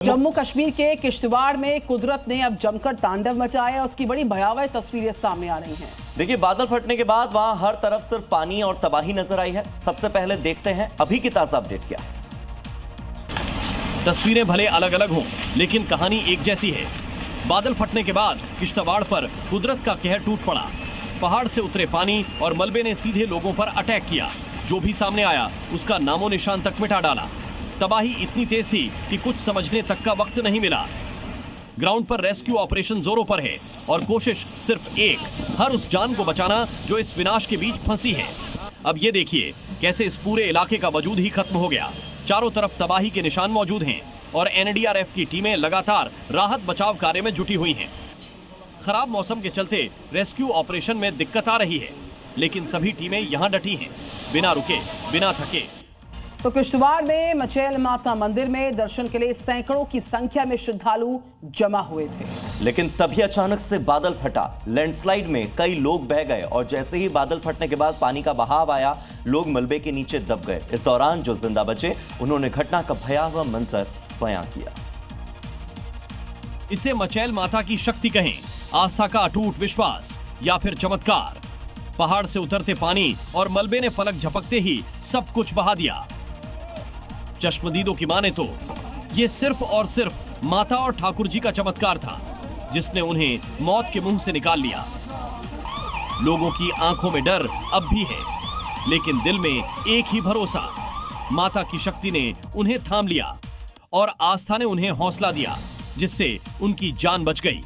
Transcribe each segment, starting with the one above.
जम्मू कश्मीर के किश्तवाड़ में कुदरत ने अब जमकर तांडव मचाया, उसकी बड़ी भयावह तस्वीरें सामने आ रही हैं। देखिए, बादल फटने के बाद वहां हर तरफ सिर्फ पानी और तबाही नजर आई है। सबसे पहले देखते हैं अभी की ताजा अपडेट क्या है। तस्वीरें भले अलग अलग हों, लेकिन कहानी एक जैसी है। बादल फटने के बाद किश्तवाड़ पर कुदरत का कहर टूट पड़ा। पहाड़ से उतरे पानी और मलबे ने सीधे लोगों पर अटैक किया। जो भी सामने आया उसका नामो निशान तक मिटा डाला। तबाही इतनी तेज थी कि कुछ समझने तक का वक्त नहीं मिला। ग्राउंड पर रेस्क्यू ऑपरेशन जोरों पर है और कोशिश सिर्फ एक, हर उस जान को बचाना जो इस विनाश के बीच फंसी है। अब ये देखिए कैसे इस पूरे इलाके का वजूद ही खत्म हो गया। चारों तरफ तबाही के निशान मौजूद हैं और एनडीआरएफ की टीमें लगातार राहत बचाव कार्य में जुटी हुई हैं। खराब मौसम के चलते रेस्क्यू ऑपरेशन में दिक्कत आ रही है, लेकिन सभी टीमें यहां डटी हैं, बिना रुके, बिना थके। तो किश्तवाड़ में मचैल माता मंदिर में दर्शन के लिए सैकड़ों की संख्या में श्रद्धालु जमा हुए थे, लेकिन तभी अचानक से बादल फटा। लैंडस्लाइड में कई लोग बह गए और जैसे ही बादल फटने के बाद पानी का बहाव आया, लोग मलबे के नीचे दब गए। इस दौरान जो जिंदा बचे, उन्होंने घटना का भयावह मंजर बयां किया। इसे मचैल माता की शक्ति कहें, आस्था का अटूट विश्वास या फिर चमत्कार। पहाड़ से उतरते पानी और मलबे ने पलक झपकते ही सब कुछ बहा दिया। चश्मदीदों की माने तो ये सिर्फ और सिर्फ माता और ठाकुर जी का चमत्कार था, जिसने उन्हें मौत के मुंह से निकाल लिया। लोगों की आंखों में डर अब भी है, लेकिन दिल में एक ही भरोसा, माता की शक्ति ने उन्हें थाम लिया और आस्था ने उन्हें हौसला दिया, जिससे उनकी जान बच गई।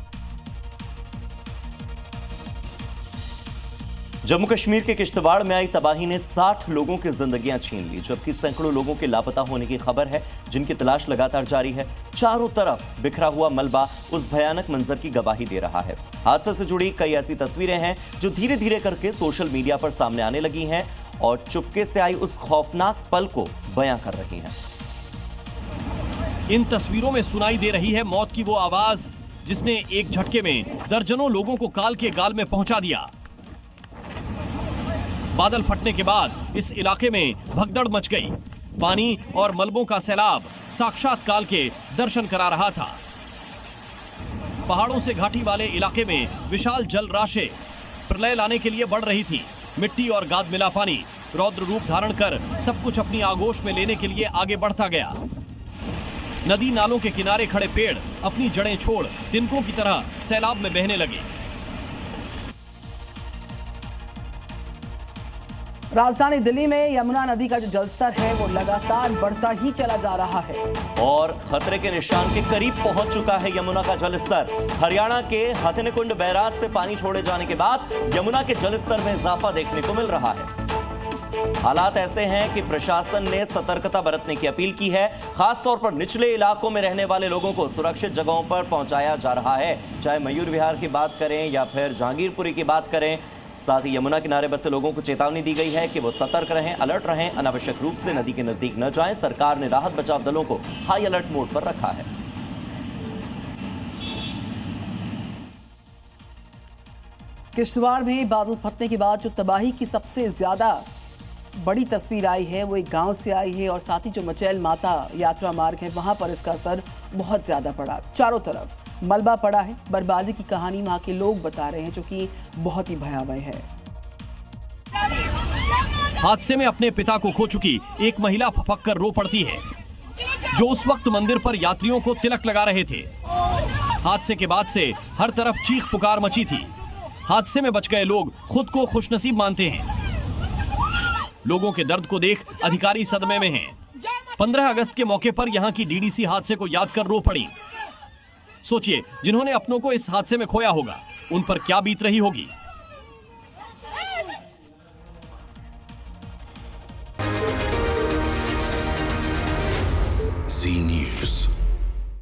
जम्मू कश्मीर के किश्तवाड़ में आई तबाही ने 60 लोगों की जिंदगियां छीन ली, जबकि सैकड़ों लोगों के लापता होने की खबर है, जिनकी तलाश लगातार जारी है। चारों तरफ बिखरा हुआ मलबा उस भयानक मंजर की गवाही दे रहा है। हादसे से जुड़ी कई ऐसी तस्वीरें हैं जो धीरे धीरे करके सोशल मीडिया पर सामने आने लगी हैं और चुपके से आई उस खौफनाक पल को बयां कर रही हैं। इन तस्वीरों में सुनाई दे रही है मौत की वो आवाज जिसने एक झटके में दर्जनों लोगों को काल के गाल में पहुंचा दिया। बादल फटने के बाद इस इलाके में भगदड़ मच गई। पानी और मलबों का सैलाब साक्षात काल के दर्शन करा रहा था। पहाड़ों से घाटी वाले इलाके में विशाल जल राशि प्रलय लाने के लिए बढ़ रही थी। मिट्टी और गाद मिला पानी रौद्र रूप धारण कर सब कुछ अपनी आगोश में लेने के लिए आगे बढ़ता गया। नदी नालों के किनारे खड़े पेड़ अपनी जड़ें छोड़ तिनकों की तरह सैलाब में बहने लगे। राजधानी दिल्ली में यमुना नदी का जो जलस्तर है वो लगातार बढ़ता ही चला जा रहा है और खतरे के निशान के करीब पहुंच चुका है यमुना का जलस्तर। हरियाणा के हथनीकुंड बैराज से पानी छोड़े जाने के बाद यमुना के जलस्तर में इजाफा देखने को मिल रहा है। हालात ऐसे हैं कि प्रशासन ने सतर्कता बरतने की अपील की है। खासतौर पर निचले इलाकों में रहने वाले लोगों को सुरक्षित जगहों पर पहुंचाया जा रहा है। चाहे मयूर विहार की बात करें या फिर जहांगीरपुरी की बात करें, साथ ही यमुना किनारे बसे लोगों को चेतावनी दी गई है कि वो सतर्क रहें, अलर्ट रहें, अनावश्यक रूप से नदी के नजदीक न जाएं। सरकार ने राहत बचाव दलों को हाई अलर्ट मोड पर रखा है। किश्तवाड़ में बादल फटने के बाद जो तबाही की सबसे ज्यादा बड़ी तस्वीर आई है वो एक गांव से आई है और साथ ही जो मचैल माता यात्रा मार्ग है वहां पर इसका असर बहुत ज्यादा पड़ा। चारों तरफ मलबा पड़ा है। बर्बादी की कहानी वहां के लोग बता रहे हैं, जो कि बहुत ही भयावह है। हादसे में अपने पिता को खो चुकी एक महिला फपक कर रो पड़ती है, जो उस वक्त मंदिर पर यात्रियों को तिलक लगा रहे थे। हादसे के बाद से हर तरफ चीख पुकार मची थी। हादसे में बच गए लोग खुद को खुशनसीब मानते हैं। लोगों के दर्द को देख अधिकारी सदमे में हैं। 15 अगस्त के मौके पर यहां की डीडीसी हादसे को याद कर रो पड़ी। सोचिए, जिन्होंने अपनों को इस हादसे में खोया होगा, उन पर क्या बीत रही होगी।